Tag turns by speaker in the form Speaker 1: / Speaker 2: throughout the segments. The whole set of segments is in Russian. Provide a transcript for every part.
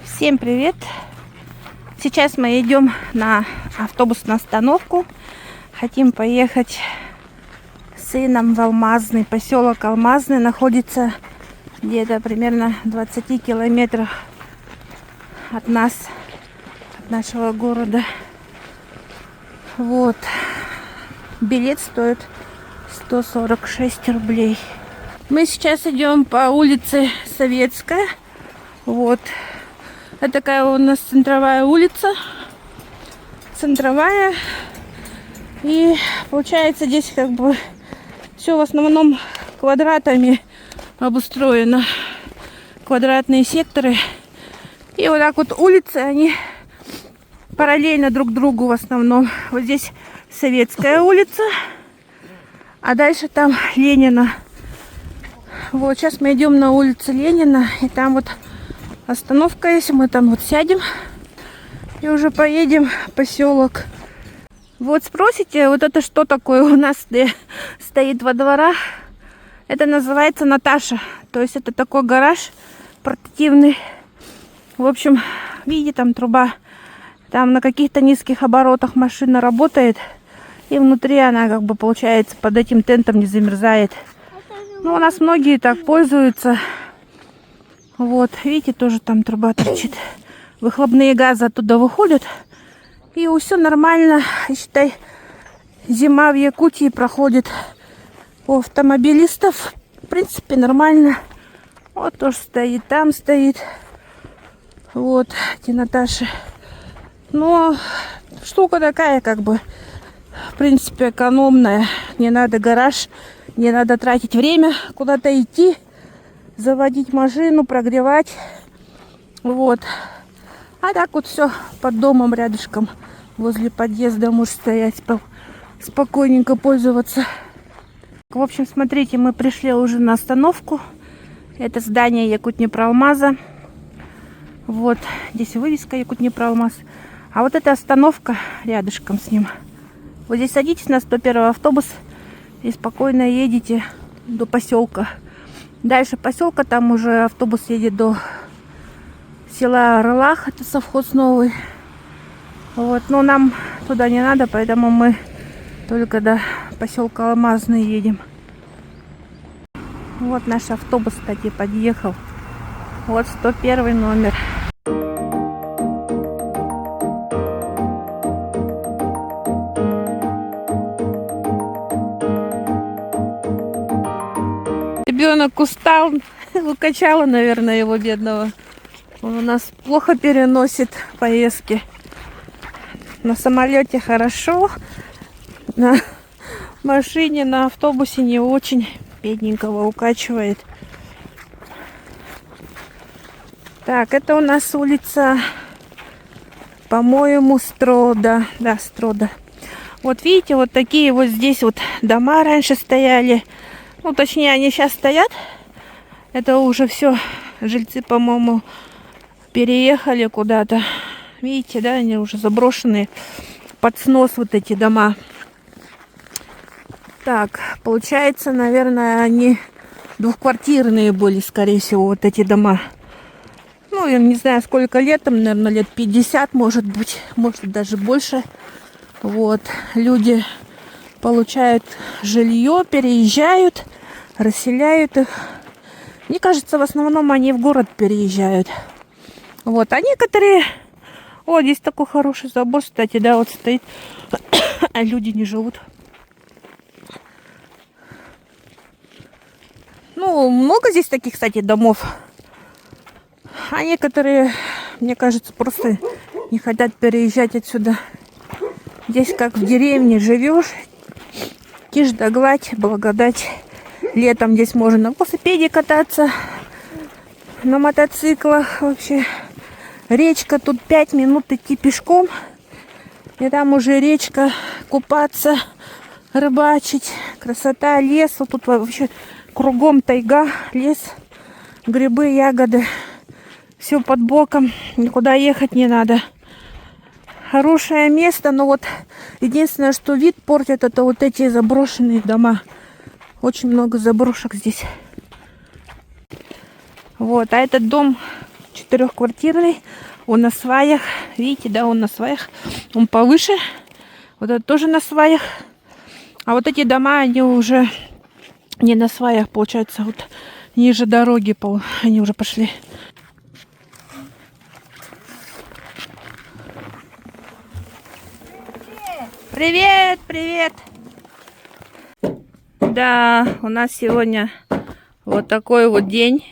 Speaker 1: Всем привет! Сейчас мы идем на автобусную остановку. Хотим поехать с сыном в Алмазный. Поселок Алмазный находится где-то примерно в 20 километрах от нас, от нашего города. Вот. Билет стоит 146 рублей. Мы сейчас идем по улице Советская. Вот. Это такая у нас центровая улица. Центровая. И получается здесь как бы все в основном квадратами обустроено. Квадратные секторы. И вот так вот улицы, они параллельно друг другу в основном. Вот здесь Советская улица. А дальше там Ленина. Вот сейчас мы идем на улицу Ленина. И там вот остановка есть. Мы там вот сядем. И уже поедем в поселок. Вот спросите, вот это что такое у нас стоит во дворах? Это называется Наташа. То есть это такой гараж портативный. В общем, видите, там труба. Там на каких-то низких оборотах машина работает. И внутри она как бы получается под этим тентом не замерзает. Ну, у нас многие так пользуются. Вот, видите, тоже там труба торчит. Выхлопные газы оттуда выходят. И все нормально. Считай, зима в Якутии проходит у автомобилистов. В принципе, нормально. Вот тоже стоит, там стоит. Вот, эти Наташи. Но штука такая, как бы, в принципе, экономная. Не надо гараж, не надо тратить время, куда-то идти, заводить машину, прогревать. Вот. А так вот все под домом рядышком, возле подъезда может стоять, спокойненько пользоваться. В общем, смотрите, мы пришли уже на остановку. Это здание Якутнепроалмаза. Вот, здесь вывеска Якутнепроалмаз. А вот эта остановка рядышком с ним. Вот здесь садитесь на 101 автобус и спокойно едете до поселка. Дальше поселка там уже автобус едет до села Рылах, это совхоз новый. Вот, но нам туда не надо, поэтому мы только до поселка Алмазный едем. Вот наш автобус, кстати, подъехал. Вот 101 номер. Ребенок устал, укачало, наверное, его бедного. Он у нас плохо переносит поездки. На самолете хорошо, на машине, на автобусе не очень. Бедненького укачивает. Так, это у нас улица, по-моему, Строда. Да, Строда. Вот видите, вот такие вот здесь вот дома раньше стояли. Ну, точнее, они сейчас стоят. Это уже все. Жильцы, по-моему, переехали куда-то. Видите, да, они уже заброшенные. Под снос вот эти дома. Так, получается, наверное, они двухквартирные были, скорее всего, вот эти дома. Ну, я не знаю, сколько лет, там, наверное, лет 50, может быть, может даже больше. Вот, люди получают жилье, переезжают, расселяют их. Мне кажется, в основном они в город переезжают. Вот, а некоторые... О, здесь такой хороший забор, кстати, да, вот стоит. А люди не живут. Ну, много здесь таких, кстати, домов. А некоторые, мне кажется, просто не хотят переезжать отсюда. Здесь как в деревне живешь. Тишь да гладь, благодать. Летом здесь можно на велосипеде кататься, на мотоциклах вообще. Речка, тут 5 минут идти пешком. И там уже речка, купаться, рыбачить. Красота, лес. Вот тут вообще кругом тайга, лес, грибы, ягоды. Все под боком, никуда ехать не надо. Хорошее место, но вот единственное, что вид портит, это вот эти заброшенные дома. Очень много заброшек здесь. Вот, а этот дом четырехквартирный. Он на сваях. Видите, да, он на сваях. Он повыше. Вот это тоже на сваях. А вот эти дома, они уже не на сваях, получается, вот ниже дороги. Они уже пошли. Привет, привет! Да, у нас сегодня вот такой вот день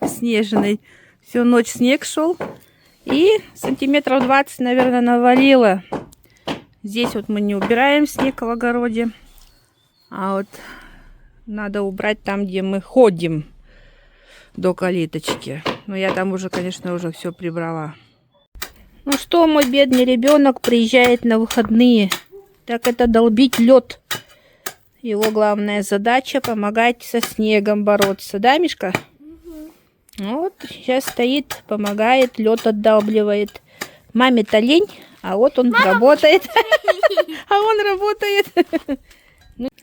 Speaker 1: снежный. Всю ночь снег шел. И сантиметров 20, наверное, навалило. Здесь вот мы не убираем снег в огороде. А вот надо убрать там, где мы ходим до калиточки. Но я там уже, конечно, уже все прибрала. Ну что, мой бедный ребенок приезжает на выходные. Так это долбить лед. Его главная задача помогать со снегом бороться. Да, Мишка? Вот, сейчас стоит, помогает, лед отдалбливает. Маме-то лень, а вот он работает. А он работает.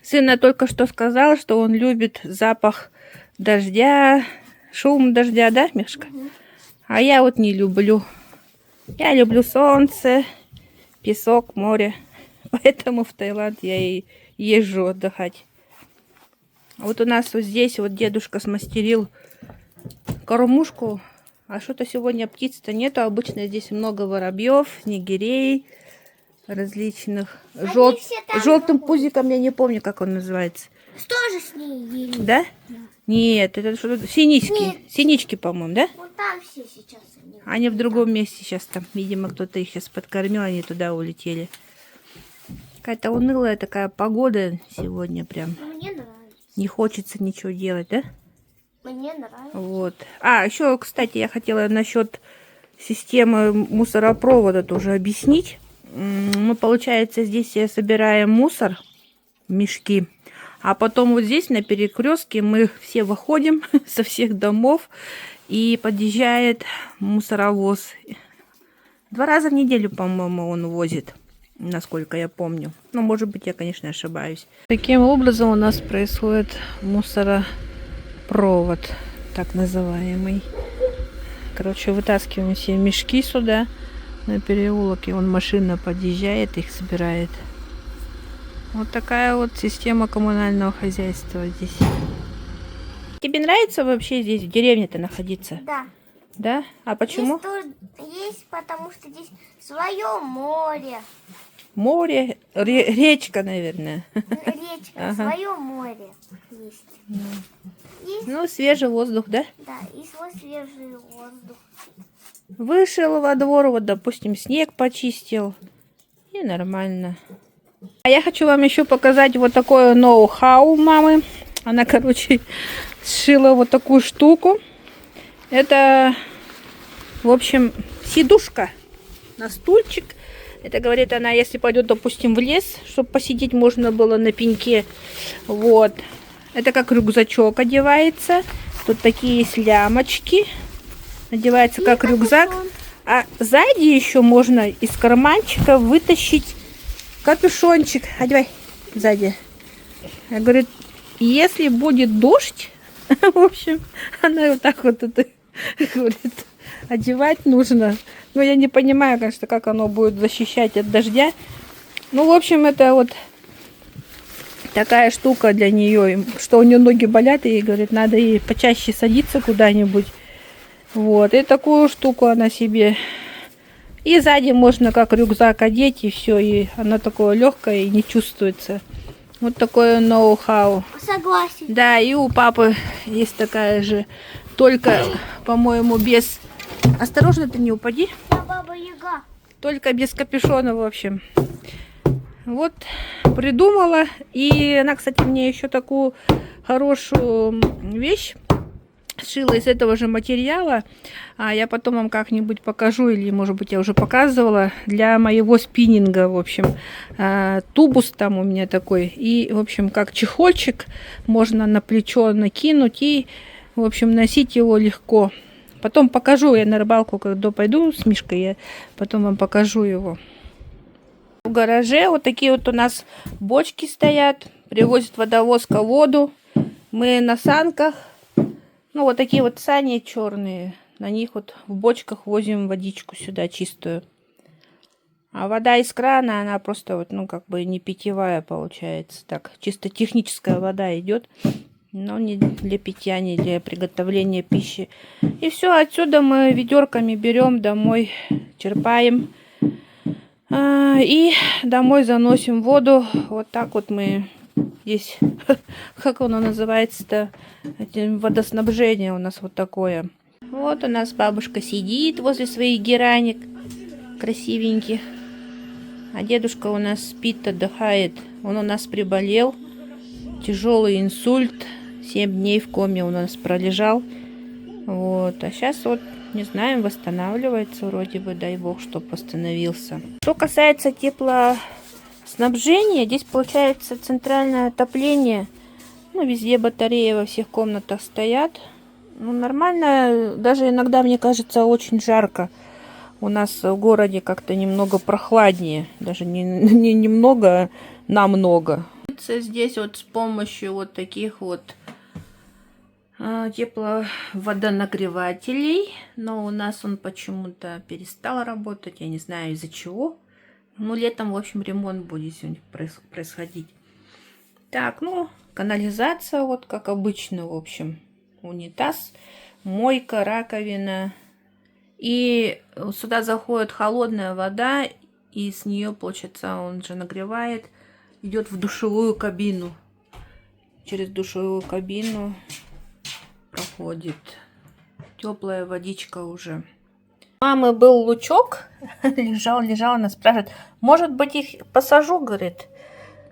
Speaker 1: Сын только что сказал, что он любит запах дождя, шум дождя, да, Мишка? А я вот не люблю. Я люблю солнце, песок, море. Поэтому в Таиланд я и езжу отдыхать. Вот у нас вот здесь вот дедушка смастерил кормушку. А что-то сегодня птиц-то нету. Обычно здесь много воробьев, снегирей различных. Желтым пузиком, я не помню, как он называется.
Speaker 2: Что же снегири?
Speaker 1: Да? Нет, это что-то синички. Синички, по-моему, да?
Speaker 2: Вот там все сейчас.
Speaker 1: Они в другом месте сейчас там. Видимо, кто-то их сейчас подкормил, они туда улетели. Какая-то унылая такая погода сегодня прям.
Speaker 2: Мне нравится.
Speaker 1: Не хочется ничего делать, да?
Speaker 2: Мне нравится.
Speaker 1: Вот. А, еще, кстати, я хотела насчет системы мусоропровода тоже объяснить. Мы, получается, здесь собираем мусор в мешки. А потом вот здесь на перекрестке мы все выходим со всех домов. И подъезжает мусоровоз. 2 раза в неделю, по-моему, он возит. Насколько я помню. Но, может быть, я, конечно, ошибаюсь. Таким образом у нас происходит мусоропровод, так называемый. Короче, вытаскиваем все мешки сюда, на переулок. И вон машина подъезжает, их собирает. Вот такая вот система коммунального хозяйства здесь. Тебе нравится вообще здесь, в деревне-то, находиться?
Speaker 2: Да.
Speaker 1: Да? А почему?
Speaker 2: Есть, потому что здесь свое море.
Speaker 1: Море, речка, наверное.
Speaker 2: Речка, свое море есть. Есть.
Speaker 1: Ну, свежий воздух, да?
Speaker 2: Да, и свой свежий воздух.
Speaker 1: Вышел во двор, вот, допустим, снег почистил. И нормально. А я хочу вам еще показать вот такое ноу-хау мамы. Она, короче, сшила вот такую штуку. Это, в общем, сидушка на стульчик. Это, говорит она, если пойдет, допустим, в лес, чтобы посидеть можно было на пеньке. Вот. Это как рюкзачок одевается. Тут такие есть лямочки. Одевается как рюкзак. А сзади еще можно из карманчика вытащить капюшончик. Одевай сзади. Я говорит, если будет дождь, в общем, она вот так вот это говорит, одевать нужно. Но я не понимаю, конечно, как оно будет защищать от дождя. Ну, в общем, это вот такая штука для нее, что у нее ноги болят, и, говорит, надо ей почаще садиться куда-нибудь. Вот, и такую штуку она себе. И сзади можно как рюкзак одеть, и все, и она такое легкое и не чувствуется. Вот такое ноу-хау.
Speaker 2: Согласен.
Speaker 1: Да, и у папы есть такая же, только, по-моему, без... Осторожно, ты не упади.
Speaker 2: Я Баба Яга.
Speaker 1: Только без капюшона, в общем. Вот, придумала. И она, кстати, мне еще такую хорошую вещь сшила из этого же материала. А я потом вам как-нибудь покажу, или, может быть, я уже показывала, для моего спиннинга, в общем. Тубус там у меня такой. И, в общем, как чехольчик можно на плечо накинуть и, в общем, носить его легко. Потом покажу, я на рыбалку, когда пойду с Мишкой, я потом вам покажу его. В гараже вот такие вот у нас бочки стоят, привозит водовозка воду. Мы на санках, ну вот такие вот сани черные, на них вот в бочках возим водичку сюда чистую. А вода из крана, она просто вот, ну, как бы не питьевая получается. Так, чисто техническая вода идет, но не для питья, не для приготовления пищи. И все, отсюда мы ведерками берем домой, черпаем. И домой заносим воду. Вот так вот мы здесь, как оно называется-то, водоснабжение у нас вот такое. Вот у нас бабушка сидит возле своих гераник красивеньких. А дедушка у нас спит, отдыхает. Он у нас приболел. Тяжелый инсульт. 7 дней в коме у нас пролежал. Вот. А сейчас вот, не знаем, восстанавливается вроде бы, дай бог, чтоб восстановился. Что касается теплоснабжения, здесь получается центральное отопление. Ну, везде батареи во всех комнатах стоят. Ну, нормально. Даже иногда, мне кажется, очень жарко. У нас в городе как-то немного прохладнее. Даже не немного, а намного. Здесь вот с помощью вот таких вот тепловодонагревателей. Но у нас он почему-то перестал работать. Я не знаю из-за чего. Ну, летом, в общем, ремонт будет сегодня происходить. Так, ну, канализация, вот как обычно, в общем. Унитаз, мойка, раковина. И сюда заходит холодная вода, и с нее, получается, он же нагревает, идет в душевую кабину. Через душевую кабину проходит теплая водичка уже. У мамы был лучок, лежал, она спрашивает, может быть, их посажу, говорит,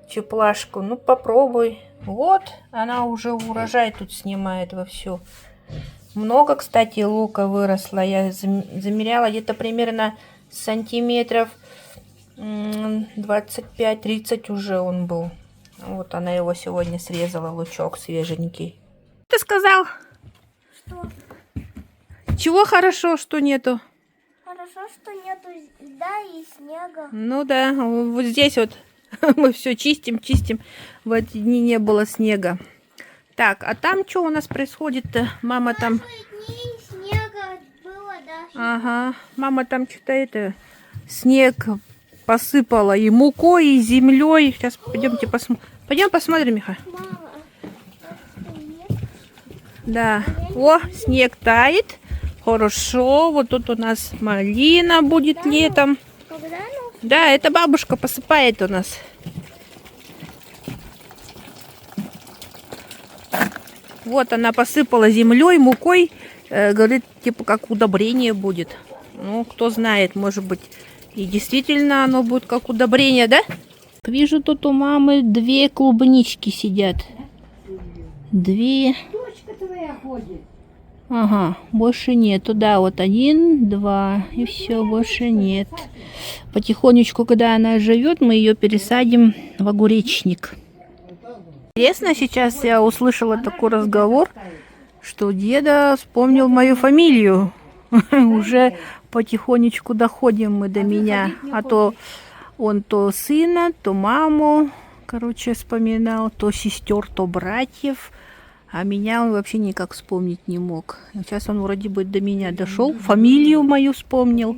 Speaker 1: чеплашку, ну попробуй. Вот, она уже урожай тут снимает вовсю. Много, кстати, лука выросло. Я замеряла где-то примерно сантиметров 25-30 уже он был. Вот она его сегодня срезала, лучок свеженький. Ты сказал?
Speaker 2: Что?
Speaker 1: Чего хорошо, что нету?
Speaker 2: Хорошо, что нету льда и снега.
Speaker 1: Ну да, вот здесь вот мы все чистим. В эти дни не было снега. Так, а там что у нас происходит-то? Мама там...
Speaker 2: Дней снега было, да.
Speaker 1: Ага, мама там что-то снег посыпала и мукой, и землей. Сейчас пойдемте посмотрим. Пойдем посмотрим, Миха.
Speaker 2: Мама,
Speaker 1: Да. О, снег тает. Хорошо. Вот тут у нас малина будет летом.
Speaker 2: когда ну,
Speaker 1: Да, это бабушка посыпает у нас. Вот она посыпала землей, мукой. Говорит, типа как удобрение будет. Ну, кто знает, может быть, и действительно оно будет как удобрение, да? Вижу, тут у мамы 2 клубнички сидят. 2.
Speaker 3: Дочка твоя ходит.
Speaker 1: Ага, больше нету. Да, вот 1, 2. И все, больше нет. Потихонечку, когда она живет, мы ее пересадим в огуречник. Интересно, сейчас я услышала такой разговор, что деда вспомнил мою фамилию. Уже потихонечку доходим мы до меня. А то он то сына, то маму, короче, вспоминал, то сестер, то братьев. А меня он вообще никак вспомнить не мог. Сейчас он вроде бы до меня дошел, фамилию мою вспомнил.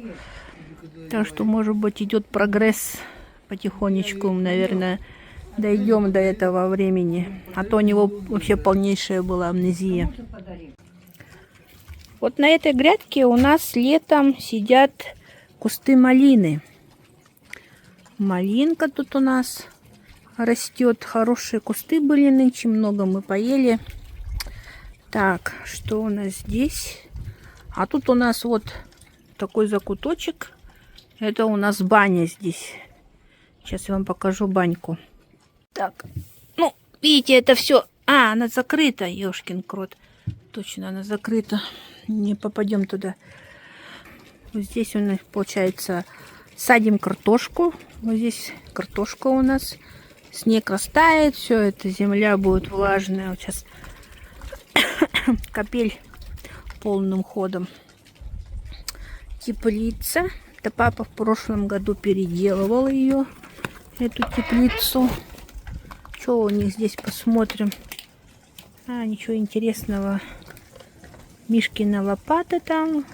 Speaker 1: Так что, может быть, идет прогресс потихонечку, наверное, дойдем до этого времени. А то у него вообще полнейшая была амнезия. Вот на этой грядке у нас летом сидят кусты малины. Малинка тут у нас растет. Хорошие кусты были нынче, много мы поели. Так, что у нас здесь? А тут у нас вот такой закуточек. Это у нас баня здесь. Сейчас я вам покажу баньку. Так, ну, видите, это все. А, она закрыта, ёшкин крот. Точно, она закрыта. Не попадем туда. Вот здесь у нас, получается, садим картошку. Вот здесь картошка у нас. Снег растает, все это, земля будет влажная. Вот сейчас капель полным ходом. Теплица. Это папа в прошлом году переделывал ее, эту теплицу. Что у них здесь, посмотрим. А, ничего интересного Мишкина лопата там.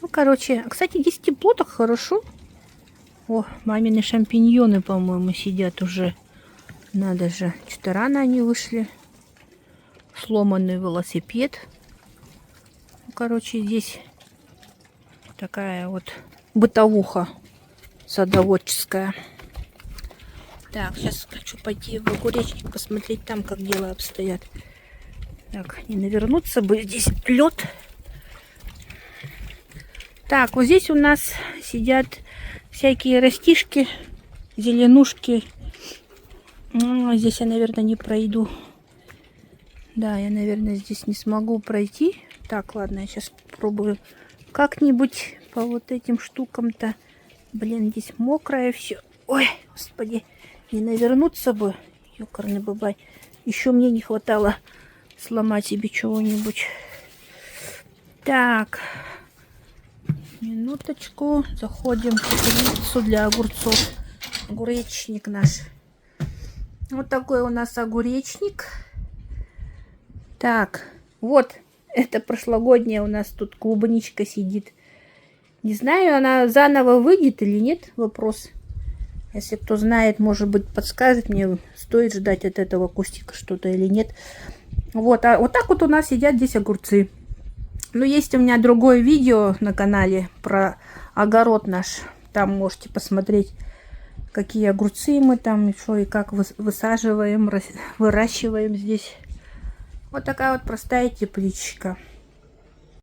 Speaker 1: Ну, короче, кстати, здесь тепло, так хорошо. О, мамины шампиньоны, по-моему, сидят уже. Надо же, что-то рано они вышли. Сломанный велосипед. Ну, короче, здесь такая вот бытовуха садоводческая. Так, сейчас хочу пойти в огуречник, посмотреть там, как дела обстоят. Так, не навернуться бы, здесь лед. Так, вот здесь у нас сидят всякие растишки, зеленушки. Ну, здесь я, наверное, не пройду. Да, я, наверное, здесь не смогу пройти. Так, ладно, я сейчас попробую как-нибудь по вот этим штукам-то. Блин, здесь мокрое все. Ой, господи, не навернуться бы. Ёкарный бабай. Еще мне не хватало сломать себе чего-нибудь. Так. Минуточку. Заходим в теплицу для огурцов. Огуречник наш. Вот такой у нас огуречник. Так. Вот. Это прошлогодняя у нас тут клубничка сидит. Не знаю, она заново выйдет или нет. Вопрос. Если кто знает, может быть, подскажет мне, стоит ждать от этого кустика что-то или нет. Вот. А вот так вот у нас сидят здесь огурцы. Но есть у меня другое видео на канале про огород наш. Там можете посмотреть, какие огурцы мы там, и что и как высаживаем, выращиваем здесь. Вот такая вот простая тепличка.